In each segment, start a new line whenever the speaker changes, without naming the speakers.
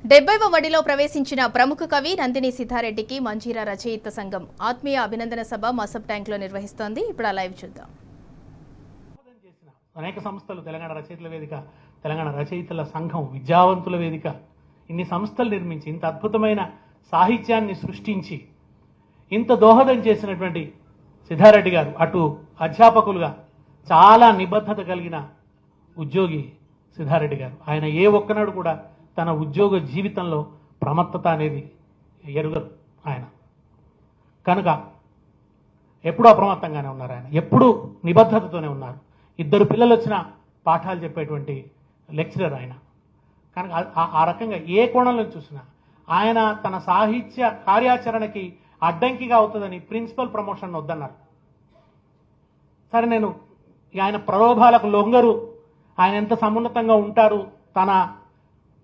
70వ వడిలో ప్రవేశించిన ప్రముఖ కవి నందిని సిద్ధారెడ్డికి మంజీరా రచయిత సంఘం ఆత్మీయ అభినందన సభ మసబ్ ట్యాంక్లో నిర్వహిస్తోంది. ఇప్పుడు ఆ లైవ్ చూద్దాం.
అనేక సంస్థలు తెలంగాణ రచయితల వేదిక, తెలంగాణ రచయితల సంఘం, విద్యావంతుల వేదిక, ఇన్ని సంస్థలు నిర్మించి ఇంత అద్భుతమైన సాహిత్యాన్ని సృష్టించి ఇంత దోహదం చేసినటువంటి సిద్ధారెడ్డి గారు అటు అధ్యాపకులుగా చాలా నిబద్ధత కలిగిన ఉద్యోగి సిద్ధారెడ్డి గారు. ఆయన ఏ ఒక్కనాడు కూడా తన ఉద్యోగ జీవితంలో ప్రమత్తత అనేది ఎరుగరు ఆయన. కనుక ఎప్పుడూ అప్రమత్తంగానే ఉన్నారు ఆయన, ఎప్పుడూ నిబద్ధతతోనే ఉన్నారు. 2 పిల్లలు వచ్చిన పాఠాలు చెప్పేటువంటి లెక్చరర్ ఆయన. కనుక ఆ రకంగా ఏ కోణంలో చూసినా ఆయన తన సాహిత్య కార్యాచరణకి అడ్డంకిగా అవుతుందని ప్రిన్సిపల్ ప్రమోషన్ వద్దన్నారు. సరే, నేను ఆయన ప్రలోభాలకు లొంగరు, ఆయన ఎంత సమున్నతంగా ఉంటారు, తన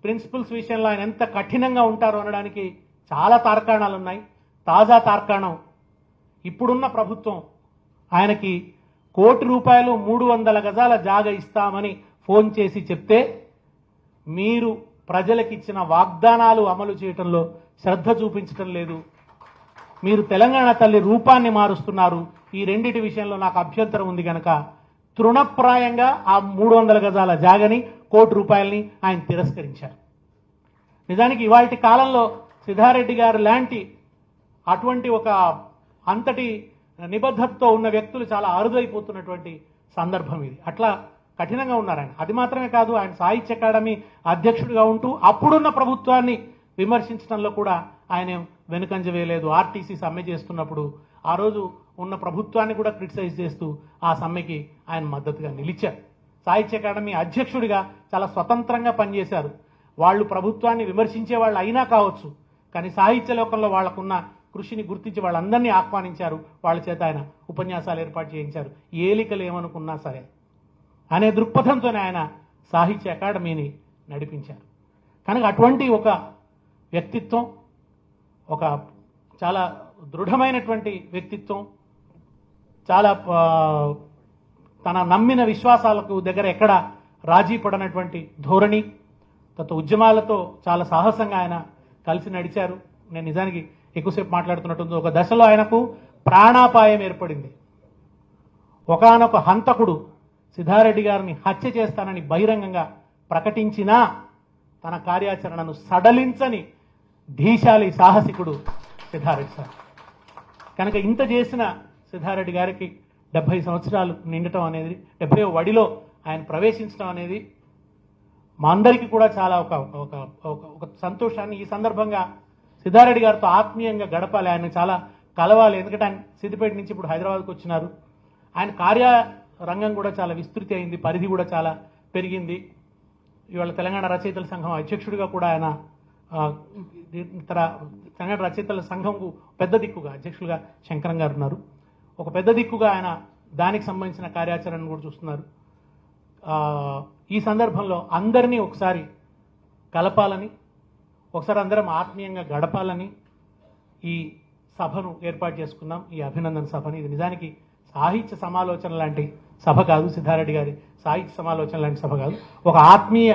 ప్రిన్సిపల్స్ విషయంలో ఆయన ఎంత కఠినంగా ఉంటారు అనడానికి చాలా తార్కాణాలు ఉన్నాయి. తాజా తార్కాణం, ఇప్పుడున్న ప్రభుత్వం ఆయనకి ₹1,00,00,000 300 గజాల జాగ ఇస్తామని ఫోన్ చేసి చెప్తే మీరు ప్రజలకిచ్చిన వాగ్దానాలు అమలు చేయటంలో శ్రద్ధ చూపించటం లేదు, మీరు తెలంగాణ తల్లి రూపాన్ని మారుస్తున్నారు, ఈ రెండిటి విషయంలో నాకు అభ్యంతరం ఉంది కనుక తృణప్రాయంగా ఆ 300 గజాల జాగని ₹1,00,00,000 ఆయన తిరస్కరించారు. నిజానికి ఇవాల్టి కాలంలో సిద్ధారెడ్డి గారు లాంటి అటువంటి ఒక అంతటి నిబద్ధతతో ఉన్న వ్యక్తులు చాలా అరుదైపోతున్నటువంటి సందర్భం ఇది. అట్లా కఠినంగా ఉన్నారు ఆయన. అది మాత్రమే కాదు, ఆయన సాహిత్య అకాడమీ అధ్యక్షుడిగా ఉంటూ అప్పుడున్న ప్రభుత్వాన్ని విమర్శించడంలో కూడా ఆయన వెనుకంజ వేయలేదు. ఆర్టీసీ సమ్మె చేస్తున్నప్పుడు ఆ రోజు ఉన్న ప్రభుత్వాన్ని కూడా క్రిటిసైజ్ చేస్తూ ఆ సమ్మెకి ఆయన మద్దతుగా నిలిచారు. సాహిత్య అకాడమీ అధ్యక్షుడిగా చాలా స్వతంత్రంగా పనిచేశారు. వాళ్ళు ప్రభుత్వాన్ని విమర్శించే వాళ్ళు అయినా కావచ్చు, కానీ సాహిత్య లోకంలో వాళ్లకున్న కృషిని గుర్తించి వాళ్ళందరినీ ఆహ్వానించారు. వాళ్ళ చేత ఆయన ఉపన్యాసాలు ఏర్పాటు చేయించారు. ఏలికలు ఏమనుకున్నా సరే అనే దృక్పథంతోనే ఆయన సాహిత్య అకాడమీని నడిపించారు. కనుక అటువంటి ఒక వ్యక్తిత్వం, ఒక చాలా దృఢమైనటువంటి వ్యక్తిత్వం, చాలా తన నమ్మిన విశ్వాసాలకు దగ్గర ఎక్కడ రాజీ పడనటువంటి ధోరణి, ఉద్యమాలతో చాలా సాహసంగా ఆయన కలిసి నడిచారు. నేను నిజానికి ఎక్కువసేపు మాట్లాడుతున్నట్టుంది. ఒక దశలో ఆయనకు ప్రాణాపాయం ఏర్పడింది. ఒకానొక హంతకుడు సిద్ధారెడ్డి గారిని హత్య చేస్తానని బహిరంగంగా ప్రకటించినా తన కార్యాచరణను సడలించని ధీశాలి సాహసికుడు సిద్ధారెడ్డి సార్. కనుక ఇంత చేసిన సిద్ధారెడ్డి గారికి 70 సంవత్సరాలు నిండటం అనేది, 70వ వడిలో ఆయన ప్రవేశించడం అనేది మా అందరికీ కూడా చాలా ఒక సంతోషాన్ని. ఈ సందర్భంగా సిద్ధారెడ్డి గారితో ఆత్మీయంగా గడపాలి, ఆయన చాలా కలవాలి. ఎందుకంటే ఆయన సిద్దిపేట నుంచి ఇప్పుడు హైదరాబాద్కు వచ్చినారు. ఆయన కార్యరంగం కూడా చాలా విస్తృతి అయింది, పరిధి కూడా చాలా పెరిగింది. ఇవాళ తెలంగాణ రచయితల సంఘం అధ్యక్షుడిగా కూడా ఆయన తెలంగాణ రచయితల సంఘంకు పెద్ద దిక్కుగా అధ్యక్షులుగా శంకరం గారు ఉన్నారు. ఒక పెద్ద దిక్కుగా ఆయన దానికి సంబంధించిన కార్యాచరణను కూడా చూస్తున్నారు. ఈ సందర్భంలో అందరినీ ఒకసారి కలపాలని, ఒకసారి అందరం ఆత్మీయంగా గడపాలని ఈ సభను ఏర్పాటు చేసుకున్నాం, ఈ అభినందన సభని. ఇది నిజానికి సాహిత్య సమాలోచన లాంటి సభ కాదు, సిద్ధారెడ్డి గారి సాహిత్య సమాలోచన లాంటి సభ కాదు, ఒక ఆత్మీయ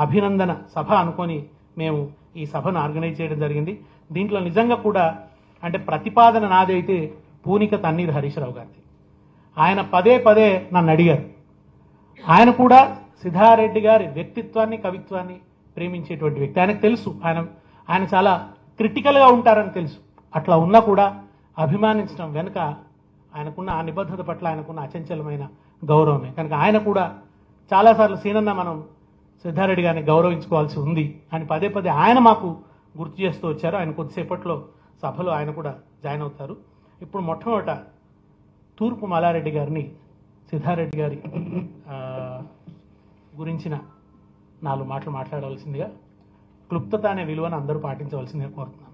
అభినందన సభ అనుకొని మేము ఈ సభను ఆర్గనైజ్ చేయడం జరిగింది. దీంట్లో నిజంగా కూడా అంటే ప్రతిపాదన నాదైతే పూనిక తన్నీరు హరీశ్రావు గారిది. ఆయన పదే పదే నన్ను అడిగారు. ఆయన కూడా సిద్ధారెడ్డి గారి వ్యక్తిత్వాన్ని, కవిత్వాన్ని ప్రేమించేటువంటి వ్యక్తి. ఆయనకు తెలుసు ఆయన చాలా క్రిటికల్గా ఉంటారని తెలుసు. అట్లా ఉన్నా కూడా అభిమానించడం వెనుక ఆయనకున్న ఆ నిబద్ధత పట్ల ఆయనకున్న అచంచలమైన గౌరవమే. కనుక ఆయన కూడా చాలాసార్లు సీనన్న మనం సిద్ధారెడ్డి గారిని గౌరవించుకోవాల్సి ఉంది అని పదే పదే ఆయన మాకు గుర్తు చేస్తూ వచ్చారు. ఆయన కొద్దిసేపట్లో సభలో ఆయన కూడా జాయిన్ అవుతారు. ఇప్పుడు మొట్టమొదట తూర్పు మల్లారెడ్డి గారిని సిద్ధారెడ్డి గారి గురించిన 4 మాటలు మాట్లాడవలసిందిగా, క్లుప్తత అనే విలువను అందరూ పాటించవలసిందిగా కోరుతున్నారు.